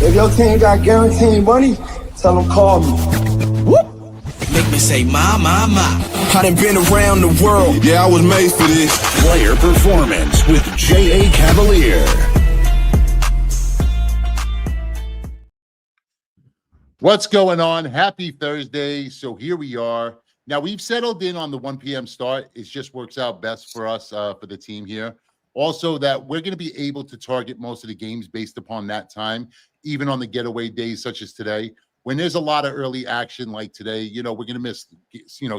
If your team got guaranteed money, tell them call me. Whoop. Make me say, my. I done been around the world. Yeah, I was made for this. Player performance with J.A. Cavalier. What's going on? Happy Thursday. So here we are. Now, we've settled in on the 1 p.m. start. It just works out best for us, for the team here. Also, that we're going to be able to target most of the games based upon that time, even on the getaway days such as today. When there's a lot of early action like today, we're going to miss,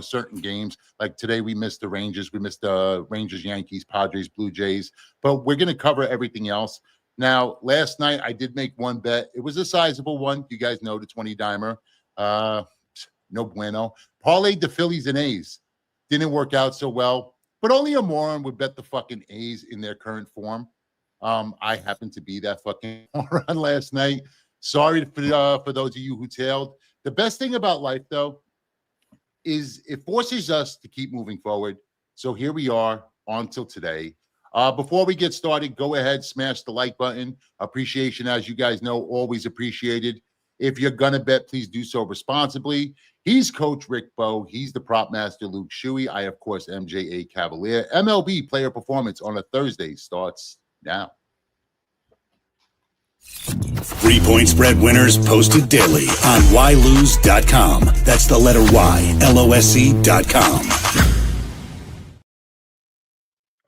certain games. Like today, we missed the Rangers. We missed the Rangers, Yankees, Padres, Blue Jays. But we're going to cover everything else. Now, last night, I did make one bet. It was a sizable one. You guys know the 20-dimer. No bueno. Parlayed the Phillies and A's. Didn't work out so well. But only a moron would bet the fucking A's in their current form. I happened to be that fucking moron last night. Sorry for those of you who tailed. The best thing about life, though, is it forces us to keep moving forward. So here we are on till today. Before we get started, go ahead, smash the like button. Appreciation, as you guys know, always appreciated. If you're going to bet, please do so responsibly. He's Coach Rick Bo. He's the prop master, Luke Shuey. I, of course, am J.A. Cavalier. MLB player performance on a Thursday starts now. 3-point spread winners posted daily on Ylose.com. That's the letter Y, LOSE.com.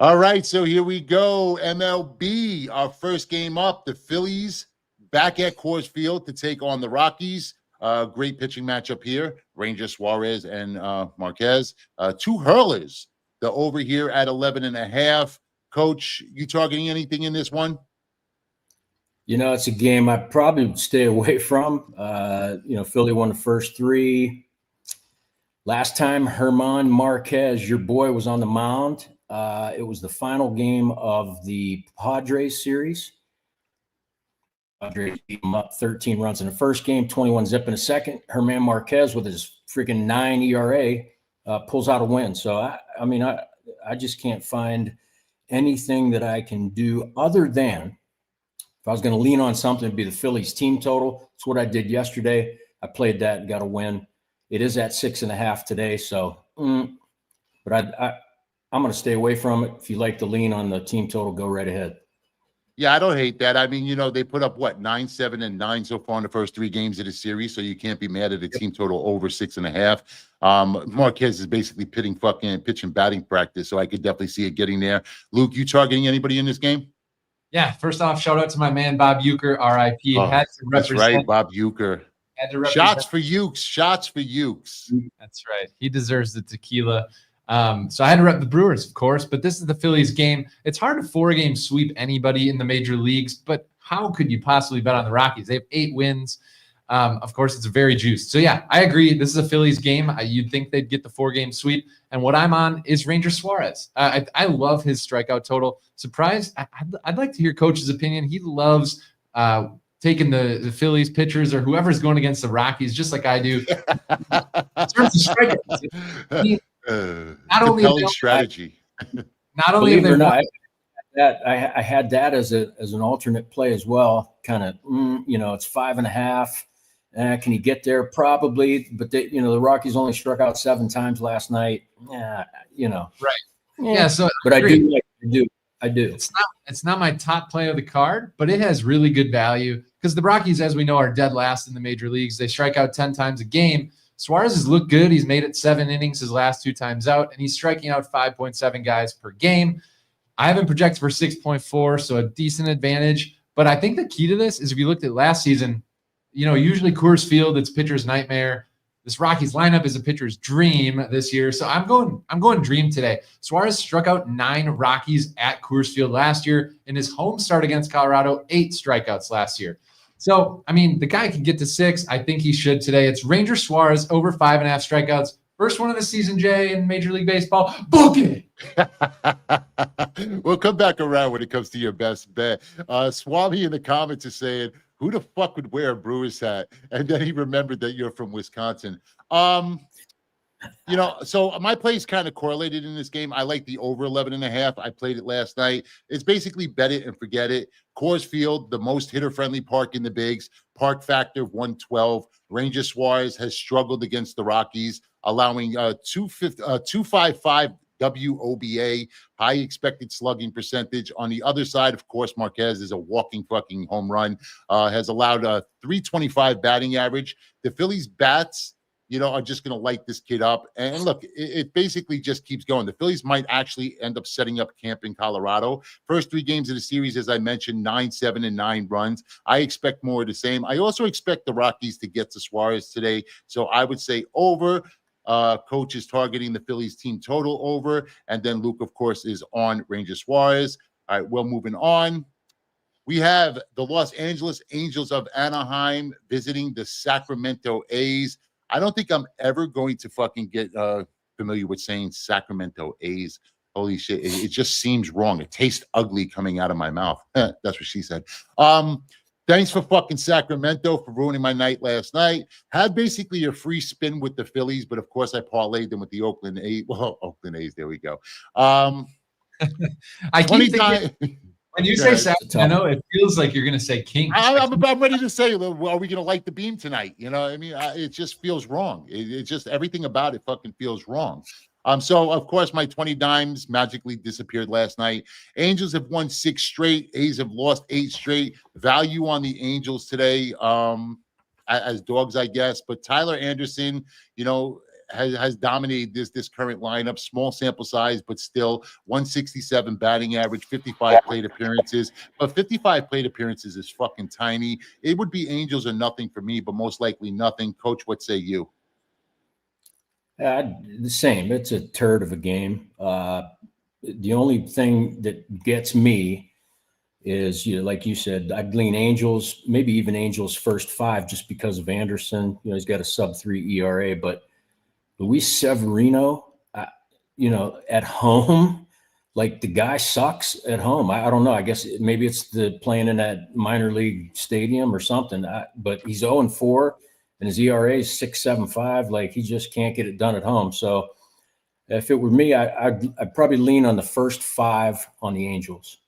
All right, so here we go. MLB, our first game up. The Phillies back at Coors Field to take on the Rockies. Great pitching matchup here. Ranger Suarez and Marquez. Two hurlers. The over here at 11.5. Coach, you targeting anything in this one? It's a game I probably would stay away from. Philly won the first three. Last time German Marquez, your boy, was on the mound. It was the final game of the Padres series. Padres beat them up 13 runs in the first game, 21 zip in the second. German Marquez, with his freaking 9 ERA, pulls out a win. So, I just can't find anything that I can do other than, if I was going to lean on something, it'd be the Phillies team total. It's what I did yesterday. I played that and got a win. It is at 6.5 today. So, but I'm going to stay away from it. If you like to lean on the team total, go right ahead. Yeah, I don't hate that. I mean, they put up, 9, 7, and 9 so far in the first three games of the series, so you can't be mad at a team total over 6.5. Marquez is basically pitching batting practice, so I could definitely see it getting there. Luke, you targeting anybody in this game? Yeah, first off, shout out to my man, Bob Uecker, RIP. Had to represent. That's right, Bob Uecker. Had to represent. Shots for Ukes. Shots for Ukes. That's right. He deserves the tequila. So I had to rep the Brewers, of course, but this is the Phillies game. It's hard to 4-game sweep anybody in the major leagues, but how could you possibly bet on the Rockies? They have 8 wins. Of course, it's very juiced. So, yeah, I agree. This is a Phillies game. You'd think they'd get the 4-game sweep. And what I'm on is Ranger Suarez. I love his strikeout total. Surprised? I'd like to hear Coach's opinion. He loves taking the Phillies pitchers or whoever's going against the Rockies, just like I do. In terms of strikeouts, not only strategy. Not only have they I had that as an alternate play as well. Kind of, it's 5.5. Can you get there? Probably, but the Rockies only struck out 7 times last night. Right. Yeah. So, but I do. It's not my top play of the card, but it has really good value because the Rockies, as we know, are dead last in the major leagues. They strike out 10 times a game. Suarez has looked good. He's made it 7 innings his last 2 times out, and he's striking out 5.7 guys per game. I have him projected for 6.4, so a decent advantage. But I think the key to this is if you looked at last season, usually Coors Field, it's pitcher's nightmare. This Rockies lineup is a pitcher's dream this year. So I'm going dream today. Suarez struck out 9 Rockies at Coors Field last year. In his home start against Colorado, 8 strikeouts last year. So, the guy can get to 6. I think he should today. It's Ranger Suarez over 5.5 strikeouts. First one of the season, Jay, in Major League Baseball. Book it. We'll come back around when it comes to your best bet. Swami in the comments is saying, who the fuck would wear a Brewers hat? And then he remembered that you're from Wisconsin. So my play is kind of correlated in this game. I like the over 11.5. I played it last night. It's basically bet it and forget it. Coors Field, the most hitter-friendly park in the bigs. Park factor of 112. Ranger Suarez has struggled against the Rockies, allowing 255 WOBA, high expected slugging percentage. On the other side, of course, Marquez is a walking fucking home run, has allowed a 325 batting average. The Phillies bats, are just going to light this kid up. And look, it basically just keeps going. The Phillies might actually end up setting up camp in Colorado. First 3 games of the series, as I mentioned, 9, 7, and 9 runs. I expect more of the same. I also expect the Rockies to get to Suarez today. So I would say over. Coach is targeting the Phillies team total over. And then Luke, of course, is on Ranger Suarez. All right, well, moving on. We have the Los Angeles Angels of Anaheim visiting the Sacramento A's. I don't think I'm ever going to fucking get familiar with saying Sacramento A's. Holy shit. It just seems wrong. It tastes ugly coming out of my mouth. That's what she said. Thanks for fucking Sacramento for ruining my night last night. Had basically a free spin with the Phillies, but of course I parlayed them with the Oakland A's. Well, Oakland A's, there we go. I keep thinking, when you say Sacramento, it feels like you're going to say Kings. I'm ready to say, well, are we going to light the beam tonight? You know what I mean? It just feels wrong. It just, everything about it fucking feels wrong. So, of course, my 20 dimes magically disappeared last night. Angels have won 6 straight. A's have lost 8 straight. Value on the Angels today as dogs, I guess. But Tyler Anderson, has dominated this current lineup. Small sample size, but still 167 batting average, 55 plate appearances. But 55 plate appearances is fucking tiny. It would be Angels or nothing for me, but most likely nothing. Coach, what say you? The same. It's a turd of a game. The only thing that gets me is, like you said, I'd lean Angels, maybe even Angels first 5 just because of Anderson. He's got a sub-3 ERA, but Luis Severino, at home, like the guy sucks at home. I don't know. I guess maybe it's the playing in that minor league stadium or something. But he's 0-4, and his ERA is 6.75. Like he just can't get it done at home. So if it were me, I'd probably lean on the first 5 on the Angels.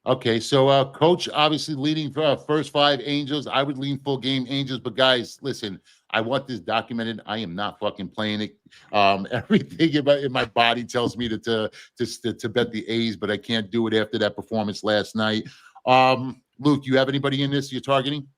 Okay, so Coach obviously leading for first 5 Angels. I would lean full game Angels, but guys, listen, I want this documented. I am not fucking playing it. Everything in my body tells me to bet the A's, but I can't do it after that performance last night. Luke, you have anybody in this you're targeting?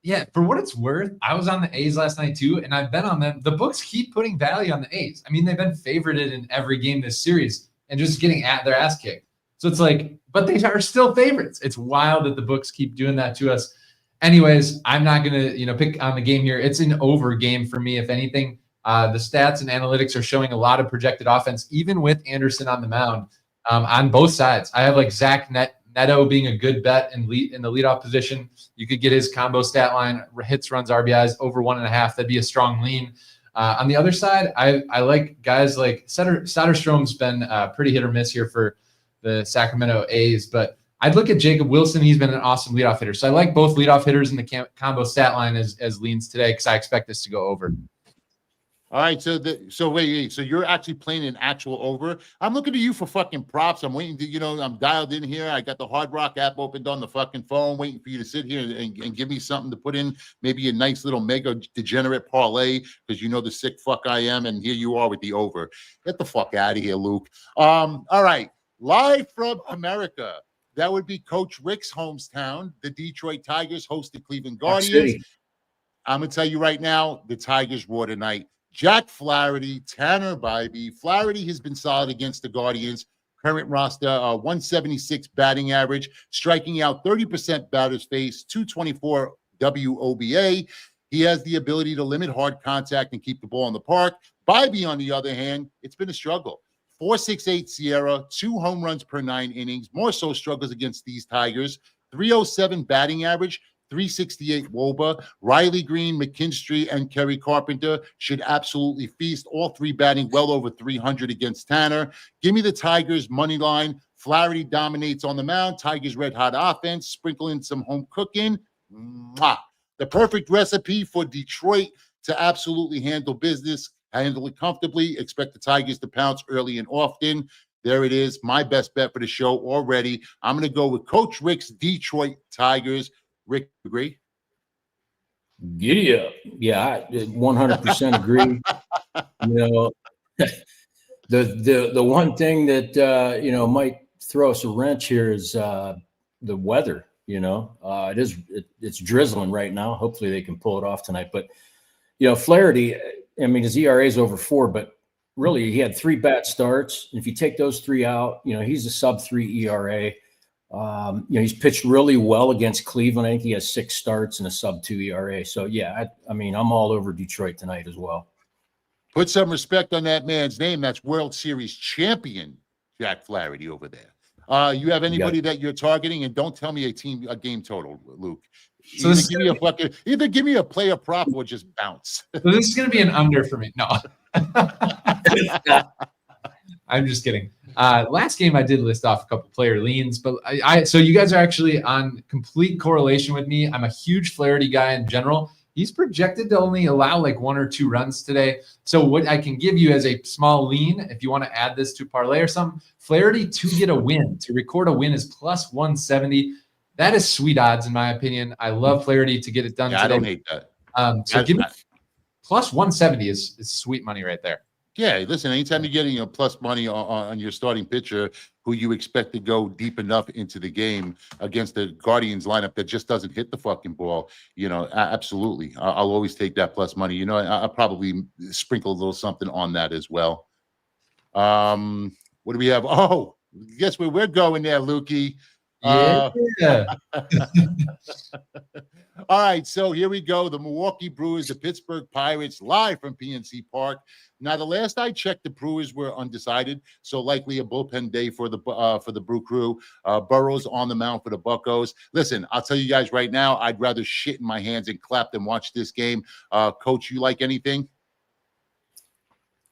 Yeah, for what it's worth, I was on the A's last night too, and I've been on them. The books keep putting value on the A's. I mean, they've been favorited in every game this series and just getting their ass kicked. So it's like, but they are still favorites. It's wild that the books keep doing that to us. Anyways, I'm not going to, pick on the game here. It's an over game for me, if anything. The stats and analytics are showing a lot of projected offense, even with Anderson on the mound on both sides. I have like Zach Neto being a good bet in the leadoff position. You could get his combo stat line, hits, runs, RBIs over 1.5. That'd be a strong lean. On the other side, I like guys like Soderstrom's been pretty hit or miss here for the Sacramento A's, but I'd look at Jacob Wilson. He's been an awesome leadoff hitter. So I like both leadoff hitters in the combo stat line as leans today because I expect this to go over. All right, so wait, so you're actually playing an actual over? I'm looking to you for fucking props. I'm waiting to, I'm dialed in here. I got the Hard Rock app opened on the fucking phone, waiting for you to sit here and give me something to put in, maybe a nice little mega degenerate parlay, because you know the sick fuck I am, and here you are with the over. Get the fuck out of here, Luke. All right, live from America. That would be Coach Rick's hometown. The Detroit Tigers hosted Cleveland Guardians. I'm going to tell you right now, the Tigers roar tonight. Jack Flaherty, Tanner Bybee. Flaherty has been solid against the Guardians. Current roster, 176 batting average, striking out 30% batters face, 224 WOBA. He has the ability to limit hard contact and keep the ball in the park. Bybee, on the other hand, it's been a struggle. 4.68 Sierra, 2 home runs per 9 innings. More so struggles against these Tigers. 307 batting average. 368 Woba, Riley Green, McKinstry, and Kerry Carpenter should absolutely feast. All 3 batting well over 300 against Tanner. Give me the Tigers money line. Flaherty dominates on the mound. Tigers red hot offense. Sprinkle in some home cooking. Mwah. The perfect recipe for Detroit to absolutely handle business, handle it comfortably. Expect the Tigers to pounce early and often. There it is, my best bet for the show already. I'm going to go with Coach Rick's Detroit Tigers. Rick, agree? Giddy up. Yeah, I 100% agree. The one thing that might throw us a wrench here is the weather. It's drizzling right now. Hopefully they can pull it off tonight. But Flaherty, I mean, his ERA is over 4, but really he had 3 bad starts. And if you take those 3 out, he's a sub-3 ERA. He's pitched really well against Cleveland. I think he has 6 starts and a sub-2 ERA. So yeah, I'm all over Detroit tonight as well. Put some respect on that man's name. That's World Series champion Jack Flaherty over there. You have anybody that you're targeting, and don't tell me a game total, Luke. So either give me a player prop or just bounce. So this is going to be an under for me. No, I'm just kidding. Last game I did list off a couple player leans, but so you guys are actually on complete correlation with me. I'm a huge Flaherty guy in general. He's projected to only allow like 1 or 2 runs today. So what I can give you as a small lean, if you want to add this to parlay or something, Flaherty to get a win, to record a win is plus 170. That is sweet odds in my opinion. I love Flaherty to get it done today. I don't hate that. So give me plus 170 is sweet money right there. Yeah, listen, anytime you're getting plus money on your starting pitcher who you expect to go deep enough into the game against the Guardians lineup that just doesn't hit the fucking ball, absolutely. I'll always take that plus money. I'll probably sprinkle a little something on that as well. What do we have? Oh, guess where we're going there, Lukey. Yeah. All right, so here we go. The Milwaukee Brewers, the Pittsburgh Pirates, live from PNC Park. Now, the last I checked, the Brewers were undecided, so likely a bullpen day for the Brew Crew. Burrows on the mound for the Buccos. Listen, I'll tell you guys right now, I'd rather shit in my hands and clap than watch this game. Coach, you like anything?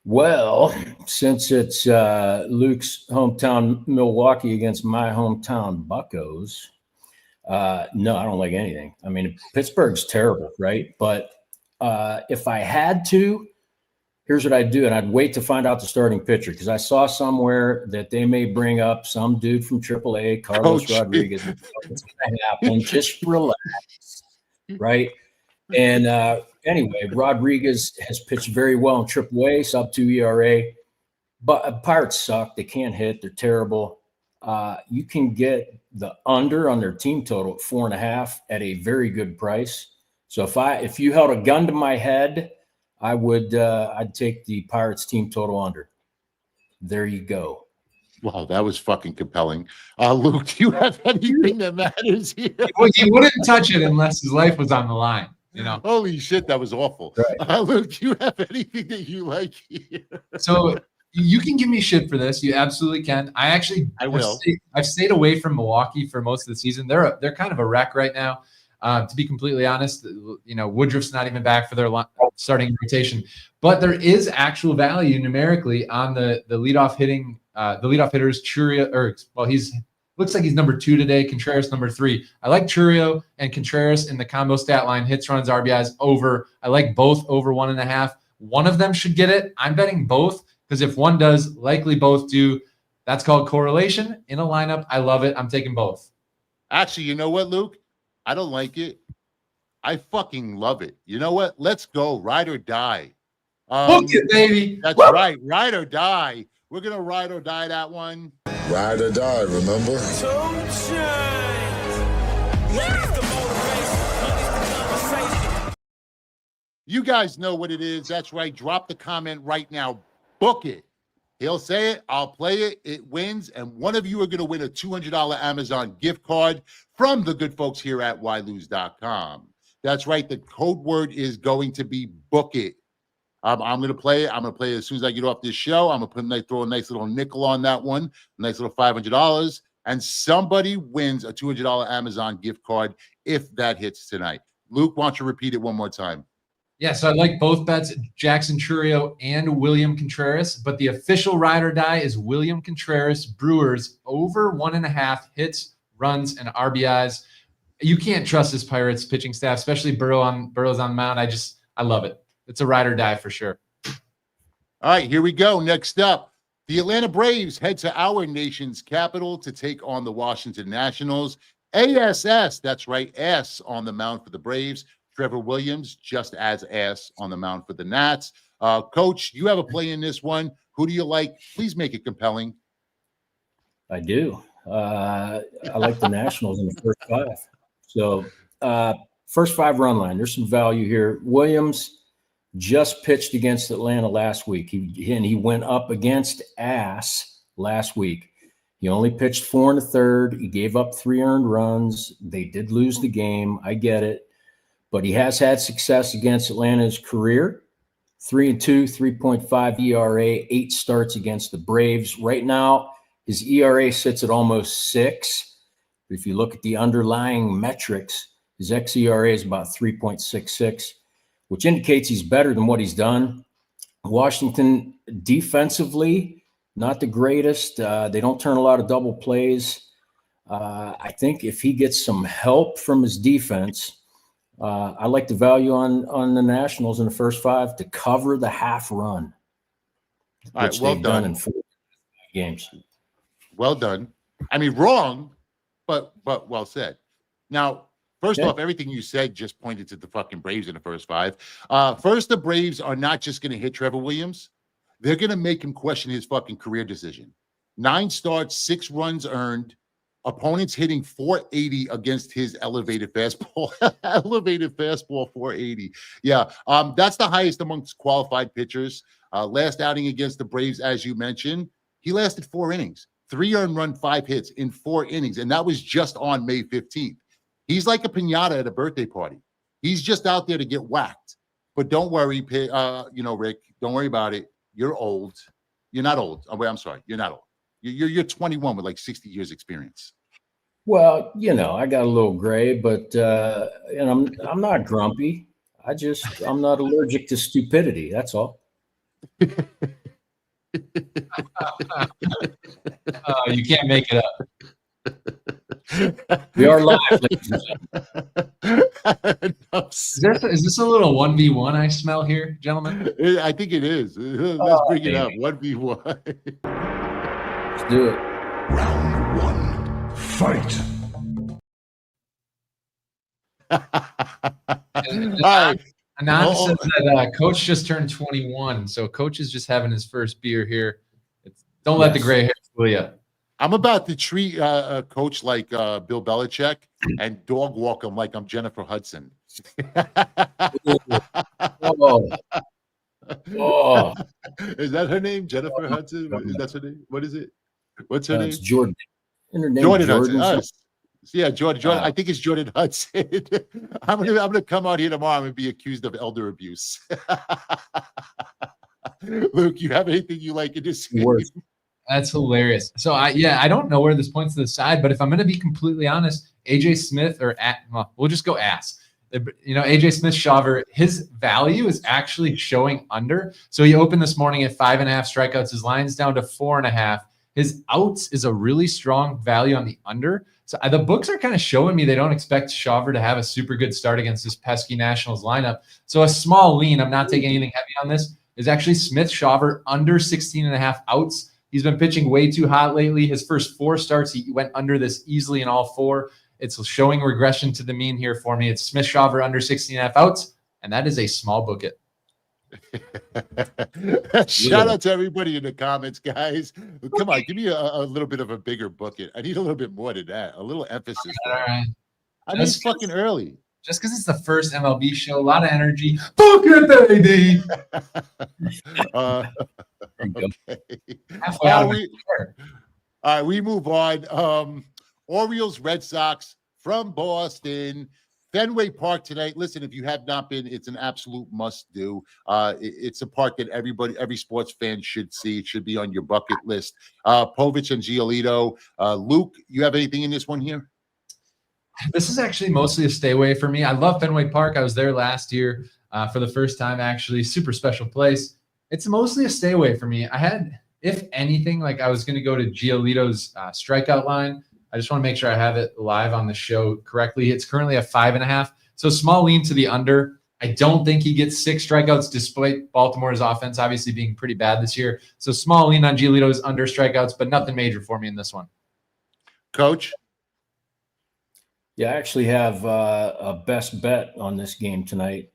Well, since it's Luke's hometown Milwaukee against my hometown Buccos, no, I don't like anything. I mean, Pittsburgh's terrible, right? But if I had to, here's what I'd do, and I'd wait to find out the starting pitcher because I saw somewhere that they may bring up some dude from AAA, Carlos Rodriguez. It's going to happen. Just relax, right? And anyway, Rodriguez has pitched very well in AAA, sub-2 ERA. But Pirates suck. They can't hit. They're terrible. You can get the under on their team total at 4.5 at a very good price. So if you held a gun to my head, I'd take the Pirates team total under. There you go. Wow, that was fucking compelling. Luke, do you have anything that matters here? Well, he wouldn't touch it unless his life was on the line. Holy shit, that was awful. Right. Luke, do you have anything that you like here? So you can give me shit for this. You absolutely can. I will. I've stayed away from Milwaukee for most of the season. They're kind of a wreck right now. To be completely honest, Woodruff's not even back for their starting rotation, but there is actual value numerically on the leadoff hitting, the leadoff hitters. Churio, looks like he's number 2 today. Contreras number 3. I like Churio and Contreras in the combo stat line. Hits, runs, RBIs over. I like both over 1.5. One of them should get it. I'm betting both because if one does, likely both do. That's called correlation in a lineup. I love it. I'm taking both. Actually, you know what, Luke? I don't like it. I fucking love it. You know what? Let's go. Ride or die. Book it, baby. That's right. Ride or die. We're going to ride or die that one. Ride or die, remember? You guys know what it is. That's right. Drop the comment right now. Book it. He'll say it. I'll play it. It wins. And one of you are going to win a $200 Amazon gift card from the good folks here at Ylose.com. That's right. The code word is going to be book it. I'm going to play it. I'm going to play it as soon as I get off this show. I'm going to throw a nice little nickel on that one, a nice little $500. And somebody wins a $200 Amazon gift card if that hits tonight. Luke, why don't you repeat it one more time? Yeah, so I like both bets, Jackson Churio and William Contreras, but the official ride or die is William Contreras, Brewers, over 1.5 hits, runs, and RBIs. You can't trust this Pirates pitching staff, especially Burrow's on the mound. I love it. it's a ride or die for sure. All right, here we go. Next up, the Atlanta Braves head to our nation's capital to take on the Washington Nationals. ASS, that's right, ass on the mound for the Braves. Trevor Williams just as ass on the mound for the Nats. Coach, you have a play in this one. Who do you like? Please make it compelling. I do. I like the Nationals in the first 5. So first 5 run line. There's some value here. Williams just pitched against Atlanta last week. He went up against ass last week. He only pitched 4 1/3. He gave up 3 earned runs. They did lose the game. I get it. But he has had success against Atlanta's career. 3-2, 3.5 ERA, 8 starts against the Braves. Right now, his ERA sits at almost 6. But if you look at the underlying metrics, his xERA is about 3.66, which indicates he's better than what he's done. Washington defensively, not the greatest. They don't turn a lot of double plays. I think if he gets some help from his defense, I like the value on the Nationals in the first 5 to cover the half run, All right, well done in 4 games. Well done. I mean, wrong, but well said. Now, first off, everything you said just pointed to the fucking Braves in the first 5. First, the Braves are not just going to hit Trevor Williams. They're going to make him question his fucking career decision. 9 starts, 6 runs earned. Opponents hitting 480 against his elevated fastball. Elevated fastball, 480. Yeah, that's the highest amongst qualified pitchers. Last outing against the Braves, as you mentioned, he lasted 4 innings. 3 earned run, 5 hits in 4 innings, and that was just on May 15th. He's like a piñata at a birthday party. He's just out there to get whacked. But don't worry, Rick, don't worry about it. You're old. You're not old. Oh, wait, I'm sorry. You're not old. You're 21 with like 60 years experience. Well, I got a little gray, but and I'm not grumpy. I'm not allergic to stupidity. That's all. You can't make it up. We are live, ladies and gentlemen. Is this a little 1v1 I smell here, gentlemen? I think it is. Let's bring it up. 1v1. Let's do it. Round 1. Fight. Anon says that Coach just turned 21, so Coach is just having his first beer here. Don't let the gray hair fool you. I'm about to treat Coach like Bill Belichick and dog walk him like I'm Jennifer Hudson. Oh. Is that her name? Jennifer Hudson? That's her name? What is it? What's her name? It's Jordan. Jordan Hudson. Yeah, Jordan. I think it's Jordan Hudson. I'm gonna come out here tomorrow and be accused of elder abuse. Luke, you have anything you like in this game? That's hilarious. So I don't know where this points to the side, but if I'm going to be completely honest, AJ Smith we'll just go ass. AJ Smith Shawver, his value is actually showing under. So he opened this morning at 5.5 strikeouts. His line's down to 4.5. His outs is a really strong value on the under. So the books are kind of showing me they don't expect Shawver to have a super good start against this pesky Nationals lineup. So a small lean, I'm not taking anything heavy on this, is actually Smith Shawver under 16.5 outs. He's been pitching way too hot lately. His first 4 starts, he went under this easily in all 4. It's showing regression to the mean here for me. It's Smith Shawver under 16.5 outs, and that is a small booklet. Shout out to everybody in the comments, guys. Come on, give me a little bit of a bigger bucket. I need a little bit more than that. A little emphasis. All right. I mean, it's fucking early. Just because it's the first MLB show, a lot of energy. Bucket, baby. Okay. All right, we move on. Orioles, Red Sox from Boston. Fenway Park tonight. Listen, if you have not been, it's an absolute must-do. It's a park that every sports fan should see. It should be on your bucket list. Povich and Giolito. Luke, you have anything in this one here? This is actually mostly a stay away for me. I love Fenway Park. I was there last year for the first time, actually. Super special place. It's mostly a stay away for me. I had, if anything, I was going to go to Giolito's strikeout line. I just want to make sure I have it live on the show correctly. It's currently at 5.5. So small lean to the under. I don't think he gets 6 strikeouts despite Baltimore's offense obviously being pretty bad this year. So small lean on Giolito's under strikeouts, but nothing major for me in this one. Coach? Yeah, I actually have a best bet on this game tonight.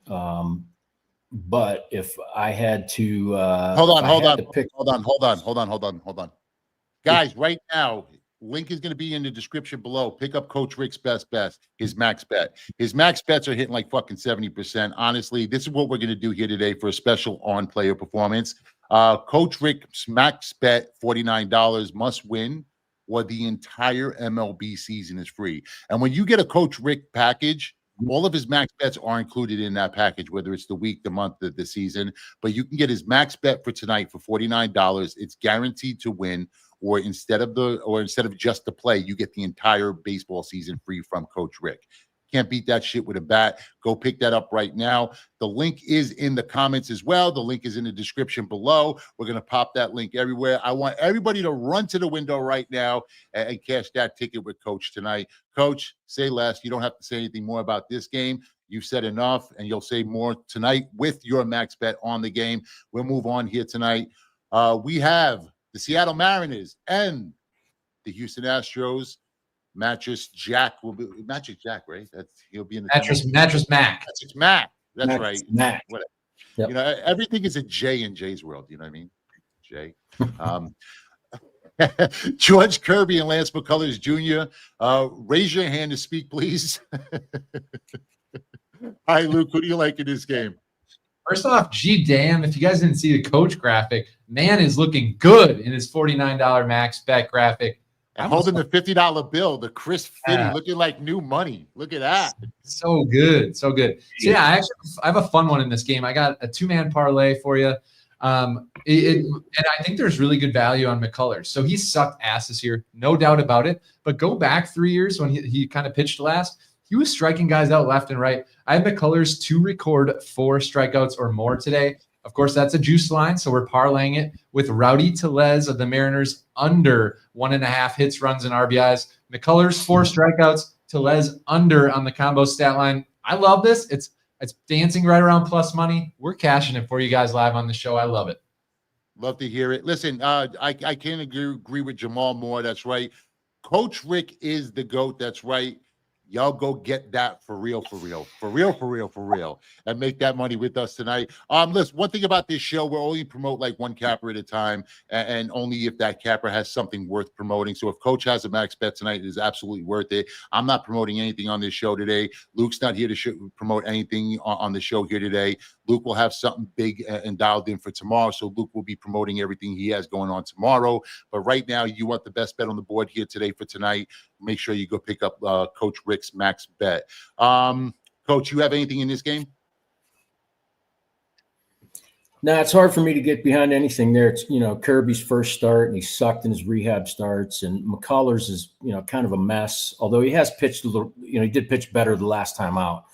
But if I had to hold on. Guys, right now, link is going to be in the description below. Pick up Coach Rick's best bet, his max bet. His max bets are hitting like fucking 70%. Honestly, this is what we're going to do here today for a special on-player performance. Coach Rick's max bet, $49, must win, or the entire MLB season is free. And when you get a Coach Rick package, all of his max bets are included in that package, whether it's the week, the month, the season. But you can get his max bet for tonight for $49. It's guaranteed to win, or instead of just the play, you get the entire baseball season free from Coach Rick. Can't beat that shit with a bat. Go pick that up right now. The link is in the comments as well. The link is in the description below. We're going to pop that link everywhere. I want everybody to run to the window right now and cash that ticket with Coach tonight. Coach, say less. You don't have to say anything more about this game. You've said enough, and you'll say more tonight with your max bet on the game. We'll move on here tonight. We have the Seattle Mariners and the Houston Astros. Mattress Jack will be Mattress Jack, right? He'll be in the Mattress Mac. Mattress Mac. That's Mattress right. Mac. Whatever. Yep. You know, everything is a J in Jay's world. You know what I mean? Jay. George Kirby and Lance McCullers Jr. Raise your hand to speak, please. Hi, Luke. Who do you like in this game? First off, gee damn, if you guys didn't see the coach graphic, man is looking good in his $49 max bet graphic. And holding the $50 bill, the crisp fitty, looking like new money. Look at that. So good. So good. So yeah, I have a fun one in this game. I got a 2-man parlay for you. And I think there's really good value on McCullers. So he sucked asses here, no doubt about it. But go back 3 years when he kind of pitched last. He was striking guys out left and right. I had McCullers to record 4 strikeouts or more today. Of course, that's a juice line, so we're parlaying it with Rowdy Tellez of the Mariners under 1.5 hits, runs, and RBIs. McCullers 4 strikeouts, Tellez under on the combo stat line. I love this. It's dancing right around plus money. We're cashing it for you guys live on the show. I love it. Love to hear it. Listen, I can't agree with Jamal more. That's right. Coach Rick is the GOAT. That's right. Y'all go get that for real, and make that money with us tonight. Listen, one thing about this show, we'll only promote like one capper at a time, and only if that capper has something worth promoting. So if Coach has a max bet tonight, it is absolutely worth it. I'm not promoting anything on this show today. Luke's not here to promote anything on the show here today. Luke will have something big and dialed in for tomorrow, so Luke will be promoting everything he has going on tomorrow. But right now, you want the best bet on the board here today for tonight. Make sure you go pick up Coach Rick's max bet. Coach, you have anything in this game? No, it's hard for me to get behind anything there. It's, Kirby's first start, and he sucked in his rehab starts. And McCullers is, kind of a mess, although he has pitched a little, he did pitch better the last time out.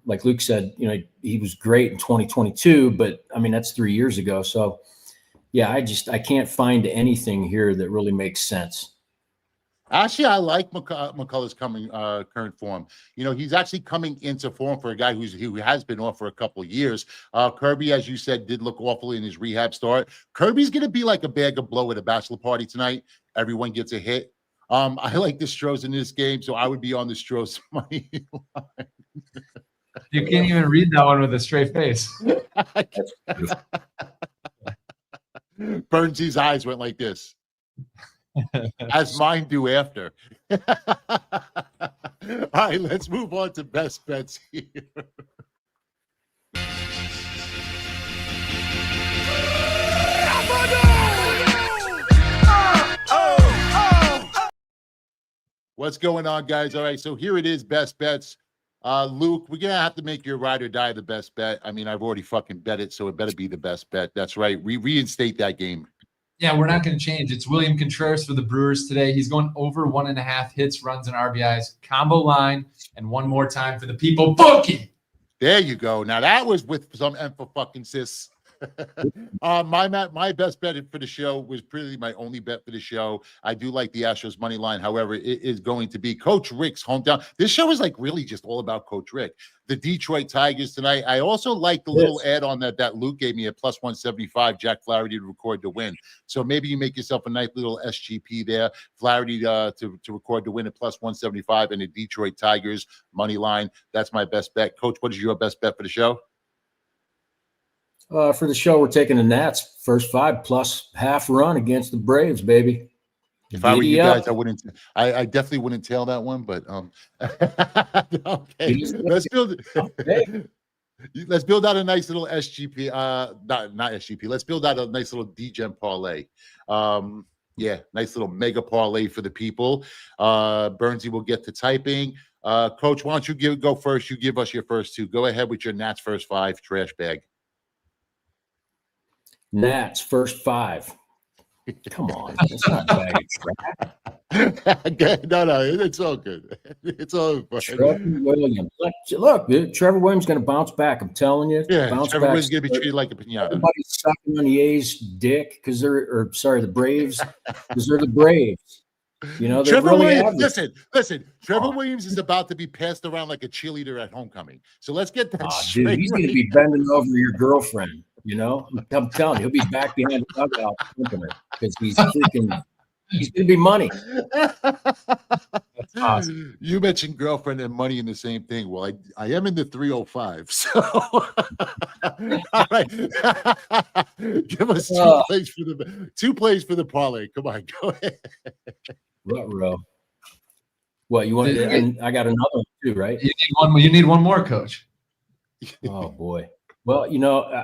Like Luke said, he was great in 2022, but I mean, that's 3 years ago. So yeah, I can't find anything here that really makes sense. Actually, I like McCullers coming current form. He's actually coming into form for a guy who has been off for a couple of years. Kirby, as you said, did look awful in his rehab start. Kirby's going to be like a bag of blow at a bachelor party tonight. Everyone gets a hit. I like the Stros in this game, so I would be on the Stros money line. You can't even read that one with a straight face. Burnsy's eyes went like this. As mine do after. All right, let's move on to best bets here. What's going on, guys? All right, so here it is, best bets. Luke, we're going to have to make your ride or die the best bet. I mean, I've already fucking bet it, so it better be the best bet. That's right. Reinstate that game. Yeah, we're not going to change. It's William Contreras for the Brewers today. He's going over 1.5 hits, runs, and RBIs. Combo line, and one more time for the people. Bookie! There you go. Now, that was with some emphasis. My best bet for the show was pretty my only bet for the show. I do like the Astros money line. However, it is going to be Coach Rick's hometown. This show is like really just all about Coach Rick. The Detroit Tigers tonight. I also like the little add-on that Luke gave me at plus 175. Jack Flaherty to record the win. So maybe you make yourself a nice little SGP there. Flaherty to record the win at plus 175 and the Detroit Tigers money line. That's my best bet. Coach, what is your best bet for the show? For the show, we're taking the Nats first 5 plus half run against the Braves, baby. If I were you guys, I wouldn't. I definitely wouldn't tail that one. But okay, let's build. Let's build out a nice little SGP. Not SGP. Let's build out a nice little DGen parlay. Yeah, nice little mega parlay for the people. Bernsey will get to typing. Coach, why don't you go first? You give us your first 2. Go ahead with your Nats first 5 trash bag. Nats first 5. Come on, it's not bag of trash. No, it's all good. It's all fun. Trevor Williams. Look, dude, Trevor Williams going to bounce back. I'm telling you. Yeah, Trevor Williams going to be treated like a pinata. Everybody's sucking on the A's dick because the Braves, because they're the Braves. You know, Trevor really Williams. Listen. Trevor Williams is about to be passed around like a cheerleader at homecoming. So let's get that straight. Dude, he's going to be bending over your girlfriend. You know, I'm telling you, he'll be back behind the dugout because he's going to be money. That's awesome. You mentioned girlfriend and money in the same thing. Well, I am in the 305. So, all right. Give us 2 plays for the parlay. Come on, go ahead. What you want? And I got another one too, right? You need one more, Coach. Oh boy. Well, you know,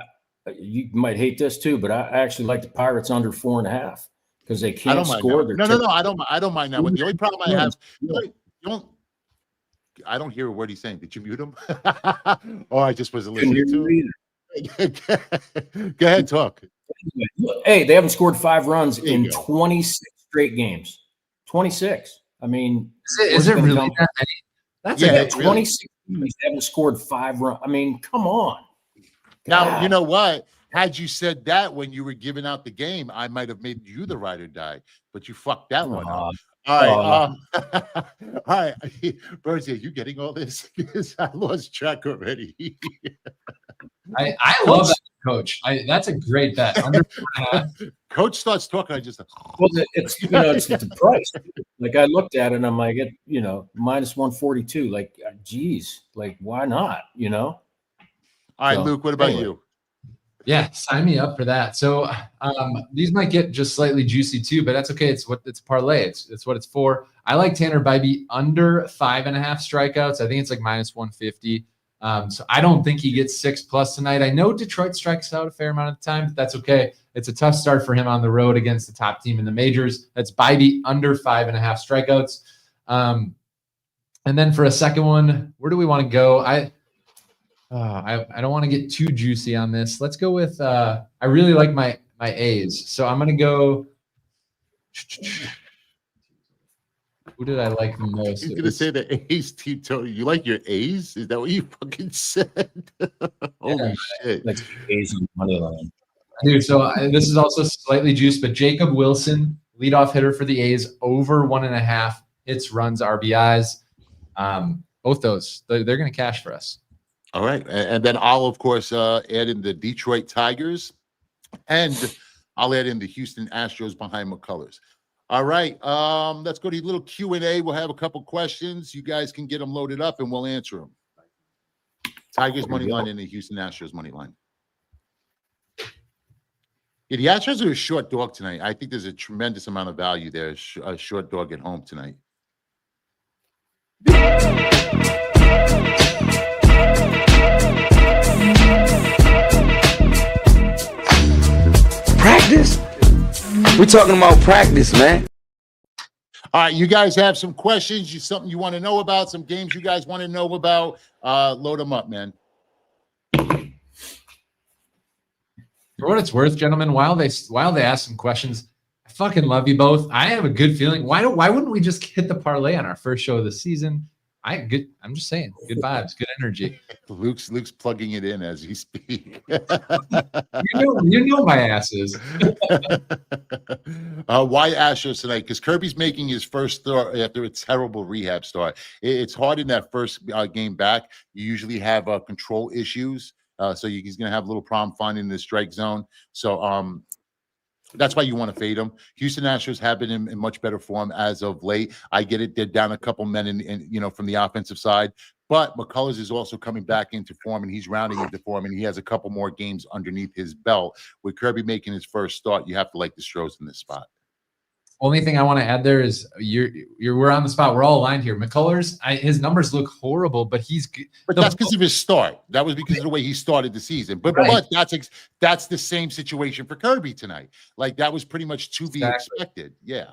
you might hate this too, but I actually like the Pirates under 4.5 because they can't score. No. I don't mind that one. The only problem I have, I don't hear a word he's saying. Did you mute him? Oh, I just wasn't listening to him. Go ahead, talk. Hey, they haven't scored 5 runs in 26 straight games. 26. I mean, is it really that many? That's 26 teams haven't scored 5 runs. I mean, come on. Now, you know what? Had you said that when you were giving out the game, I might have made you the ride or die, but you fucked that one up. All right. Bertie, are you getting all this? Because I lost track already. I love that, Coach. That's a great bet. Coach starts talking. I just well, it's the price. Like I looked at it, and I'm like, minus 142. Like, geez, like why not? You know. All right, Luke. What about you? Yeah, sign me up for that. So these might get just slightly juicy too, but that's okay. It's parlay. It's what it's for. I like Tanner Bybee under 5.5 strikeouts. I think it's like minus 150. So I don't think he gets 6+ tonight. I know Detroit strikes out a fair amount of the time, but that's okay. It's a tough start for him on the road against the top team in the majors. That's Bybee under 5.5 strikeouts. And then for a second one, where do we want to go? I don't want to get too juicy on this. Let's go with I really like my A's. So I'm going to go. Who did I like the most? He's going to say the A's team. You like your A's? Is that what you fucking said? Holy shit. Like A's on money line. Dude, so this is also slightly juiced, but Jacob Wilson, leadoff hitter for the A's, over 1.5 hits, runs, RBIs. Both those, they're going to cash for us. All right. And then I'll, of course, add in the Detroit Tigers, and I'll add in the Houston Astros behind McCullers. All right. Let's go to a little Q&A. We'll have a couple questions. You guys can get them loaded up, and we'll answer them. Tigers money line and the Houston Astros money line. Yeah, the Astros are a short dog tonight. I think there's a tremendous amount of value there. A short dog at home tonight. Practice? We're talking about practice, man. All right, you guys have some questions, something you want to know about, some games you guys want to know about. Load them up, man. For what it's worth, gentlemen, while they ask some questions, I fucking love you both. I have a good feeling. Why wouldn't we just hit the parlay on our first show of the season? I'm just saying, good vibes, good energy. Luke's plugging it in as he speak. You know my ass is. Why Astros tonight? Because Kirby's making his first start after a terrible rehab start. It's hard in that first game back. You usually have control issues, so he's going to have a little problem finding the strike zone. So that's why you want to fade them. Houston Astros have been in much better form as of late. I get it; they're down a couple men in from the offensive side. But McCullers is also coming back into form, and he's rounding into form, and he has a couple more games underneath his belt. With Kirby making his first start, you have to like the Stros in this spot. Only thing I want to add there is we're on the spot. We're all aligned here. McCullers, his numbers look horrible, but he's good. But that's because of his start. That was because of the way he started the season. But that's the same situation for Kirby tonight. Like that was pretty much to be expected. Yeah.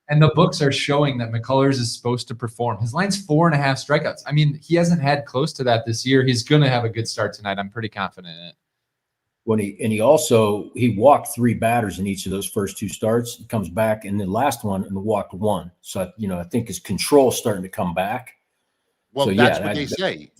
And the books are showing that McCullers is supposed to perform. His line's 4.5 strikeouts. I mean, he hasn't had close to that this year. He's going to have a good start tonight. I'm pretty confident in it. He walked 3 batters in each of those first 2 starts. He comes back in the last one and walked 1. So I think his control's starting to come back. Well, so, that's what they say.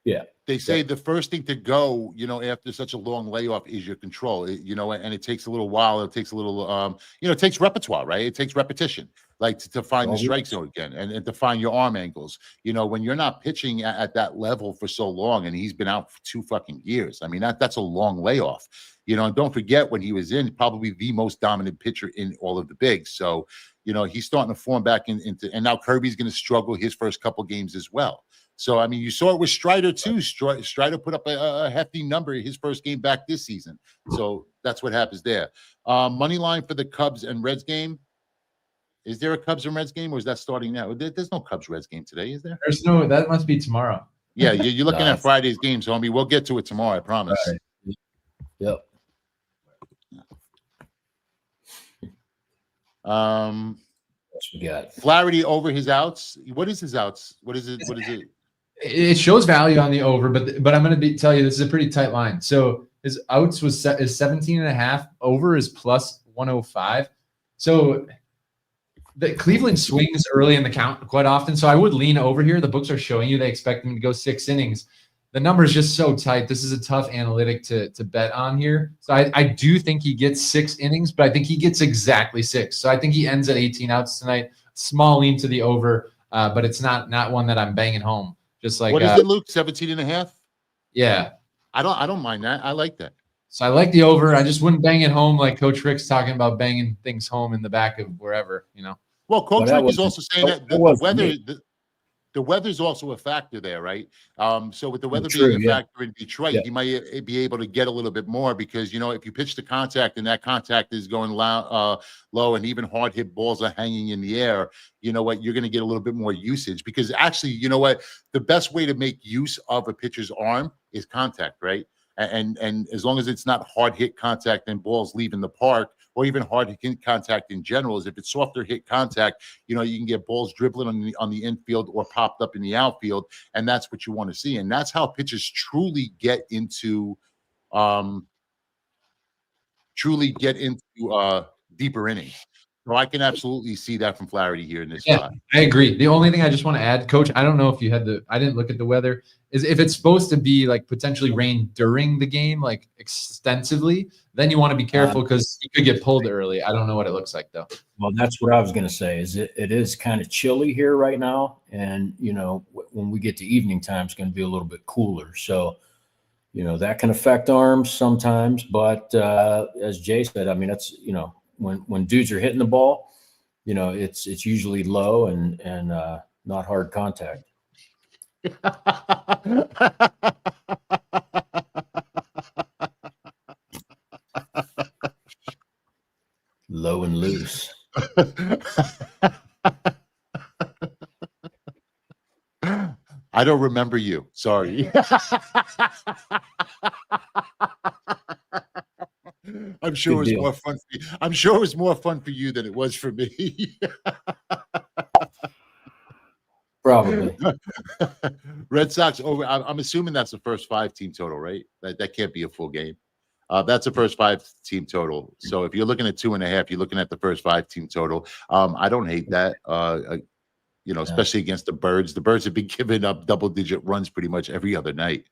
Yeah. They say the first thing to go, after such a long layoff is your control, and it takes a little while. It takes a little, it takes repertoire, right? It takes repetition, like to find the strike zone again and to find your arm angles. When you're not pitching at that level for so long, and he's been out for 2 fucking years. I mean, that's a long layoff, and don't forget when he was in probably the most dominant pitcher in all of the bigs. So, he's starting to form back into, and now Kirby's going to struggle his first couple games as well. So, I mean, you saw it with Strider, too. Strider put up a hefty number his first game back this season. So that's what happens there. Money line for the Cubs and Reds game. Is there a Cubs and Reds game, or is that starting now? There's no Cubs-Reds game today, is there? There's no. That must be tomorrow. Yeah, you're looking at Friday's games, homie. We'll get to it tomorrow, I promise. Right. Yep. What we got? Flaherty over his outs. What is his outs? What is it? It shows value on the over, but I'm going to tell you this is a pretty tight line. So his outs is 17.5. Over is plus 105. So the Cleveland swings early in the count quite often. So I would lean over here. The books are showing you they expect him to go 6 innings. The number is just so tight. This is a tough analytic to bet on here. So I do think he gets 6 innings, but I think he gets exactly 6. So I think he ends at 18 outs tonight. Small lean to the over, but it's not one that I'm banging home. Just like what is it, Luke? 17.5? Yeah. I don't mind that. I like that. So I like the over. I just wouldn't bang it home like Coach Rick's talking about banging things home in the back of wherever, Well, Coach Rick is also saying that the weather's also a factor there, right? So with the weather being a factor in Detroit, he might be able to get a little bit more because, if you pitch the contact and that contact is going low and even hard hit balls are hanging in the air, you're going to get a little bit more usage because actually, the best way to make use of a pitcher's arm is contact, right? And as long as it's not hard hit contact and balls leaving the park, or even hard hit contact in general, is if it's softer hit contact, you can get balls dribbling on the infield or popped up in the outfield, and that's what you want to see. And that's how pitchers truly get into deeper innings. So I can absolutely see that from Flaherty here in this spot. I agree. The only thing I just want to add, Coach, I don't know if you had I didn't look at the weather, is if it's supposed to be like potentially rain during the game, like extensively, then you want to be careful because you could get pulled early. I don't know what it looks like though. Well, that's what I was going to say. Is it is kind of chilly here right now, and when we get to evening time, it's going to be a little bit cooler. So, that can affect arms sometimes. But as Jay said, I mean that's when dudes are hitting the ball, it's usually low and not hard contact. Low and loose. I don't remember you. Sorry. I'm sure it was more fun for you. I'm sure it was more fun for you than it was for me. Probably. Red Sox over. I'm assuming that's the first 5 team total, right? That can't be a full game. That's the first 5 team total. So if you're looking at 2.5, you're looking at the first 5 team total. I don't hate that. especially against the Birds. The Birds have been giving up double-digit runs pretty much every other night.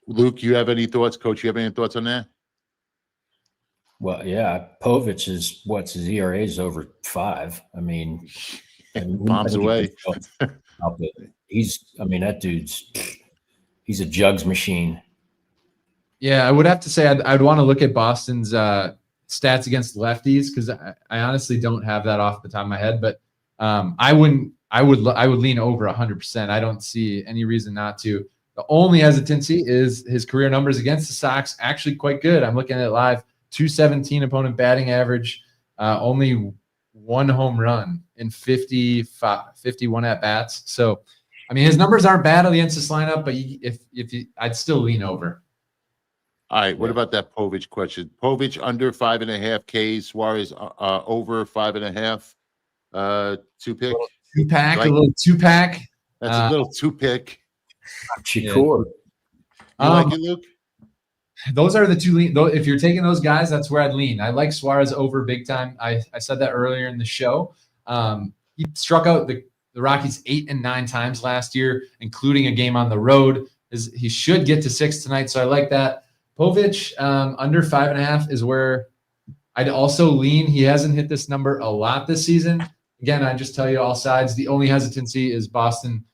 Luke, you have any thoughts? Coach, you have any thoughts on that? Well, yeah, Povich is his ERA is over 5. I mean Bombs away. That dude's he's a jugs machine. Yeah, I would have to say I'd want to look at Boston's stats against lefties because I honestly don't have that off the top of my head, but I would lean over 100%. I don't see any reason not to. The only hesitancy is his career numbers against the Sox, actually quite good. I'm looking at it live, 217 opponent batting average, only 1 home run in 51 at bats. So, I mean, his numbers aren't bad against this lineup, but I'd still lean over. All right. What about that Povich question? Povich under 5.5 Ks, Suarez over 5.5. 2-pick. A little two-pack. That's a little 2-pick. Shakur. You like it, Luke? Those are the two lean. If you're taking those guys, that's where I'd lean. I like Suarez over big time. I said that earlier in the show. He struck out the Rockies 8 and 9 times last year, including a game on the road. He should get to 6 tonight, so I like that. Povich under 5.5 is where I'd also lean. He hasn't hit this number a lot this season. Again, I just tell you all sides. The only hesitancy is Boston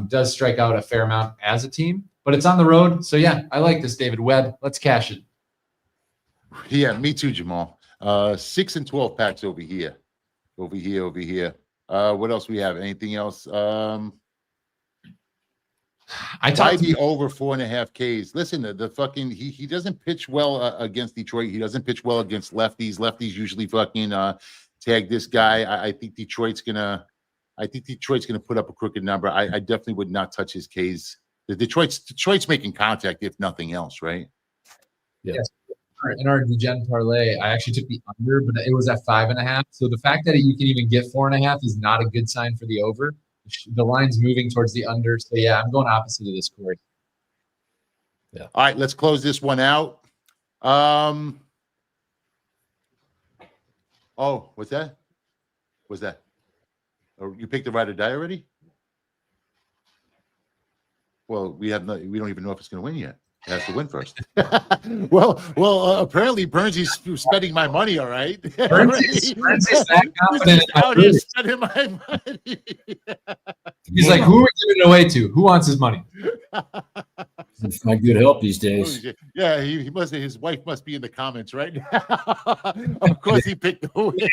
does strike out a fair amount as a team, but it's on the road. So, yeah, I like this, David Webb. Let's cash it. Yeah, me too, Jamal. 6 and 12 packs over here. Over here. What else we have? Anything else? I might be over 4.5 Ks. Listen, the fucking he doesn't pitch well against Detroit. He doesn't pitch well against lefties. Lefties usually fucking tag this guy. I think Detroit's gonna put up a crooked number. I definitely would not touch his Ks. The Detroit's making contact if nothing else, right? Yeah. Yes. In our Degen parlay, I actually took the under, but it was at 5.5. So the fact that you can even get 4.5 is not a good sign for the over. The line's moving towards the under. So, yeah, I'm going opposite of this, Corey. Yeah. All right, let's close this one out. Oh, what's that? Oh, you picked the ride or die already? Well, we don't even know if it's going to win yet. It has to win first. well, apparently Burnsy's spending my money, all right? Burnsy's that confident. Out here spending my money. He's like, who are we giving it away to? Who wants his money? It's not good help these days. Yeah, he must. His wife must be in the comments right now. Of course, he picked the win.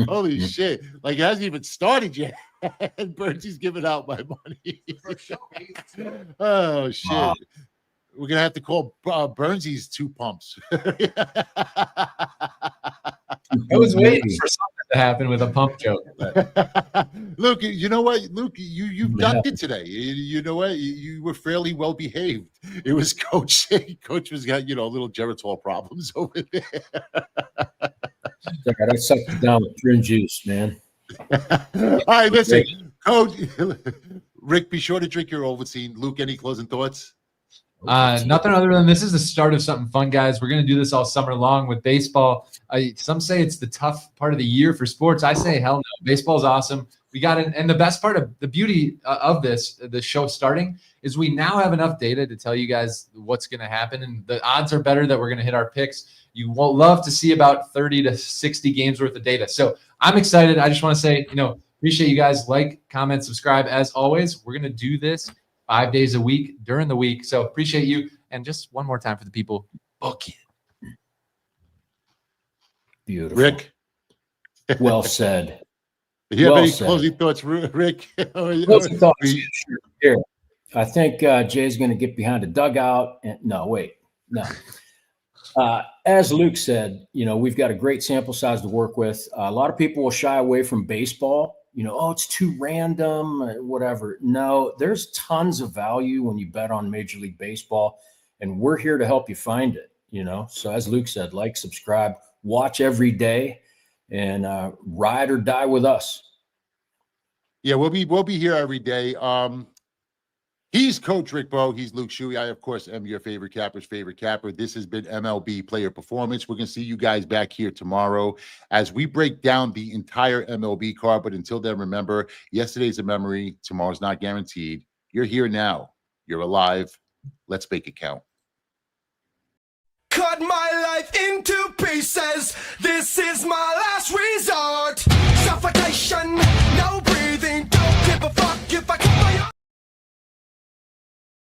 Holy shit! Like it hasn't even started yet, and Burnsy's giving out my money. Oh shit! Wow. We're gonna have to call Burnsy's 2 pumps. I was waiting for something to happen with a pump joke. Luke, you know what? Luke, you ducked it today. You know what? You were fairly well behaved. It was Coach. Coach was got a little Geritol problems over there. I gotta suck it down with prune juice, man. All right, listen, Coach. Rick, be sure to drink your Ovaltine. Luke, any closing thoughts? Nothing other than this is the start of something fun, guys. We're going to do this all summer long with baseball. Some say it's the tough part of the year for sports. I say, hell no. Baseball's awesome. We got it. And the best part of the beauty of the show starting is we now have enough data to tell you guys what's going to happen. And the odds are better that we're going to hit our picks. You will love to see about 30 to 60 games worth of data. So I'm excited. I just want to say, appreciate you guys. Like, comment, subscribe. As always, we're going to do this 5 days a week during the week. So appreciate you. And just one more time for the people, book it. Beautiful. Rick. Well said. Do you have any closing thoughts, Rick? Closing thoughts. Here. I think Jay's going to get behind a dugout. No. As Luke said, we've got a great sample size to work with. A lot of people will shy away from baseball. It's too random, whatever. No, there's tons of value when you bet on Major League Baseball, and we're here to help you find it, So as Luke said, like, subscribe, watch every day, and ride or die with us. Yeah, we'll be here every day. He's Coach Rick Bo. He's Luke Shuey. I, of course, am your favorite capper's favorite capper. This has been MLB Player Performance. We're going to see you guys back here tomorrow as we break down the entire MLB card. But until then, remember, yesterday's a memory. Tomorrow's not guaranteed. You're here now. You're alive. Let's make it count. Cut my life into pieces. This is my last resort.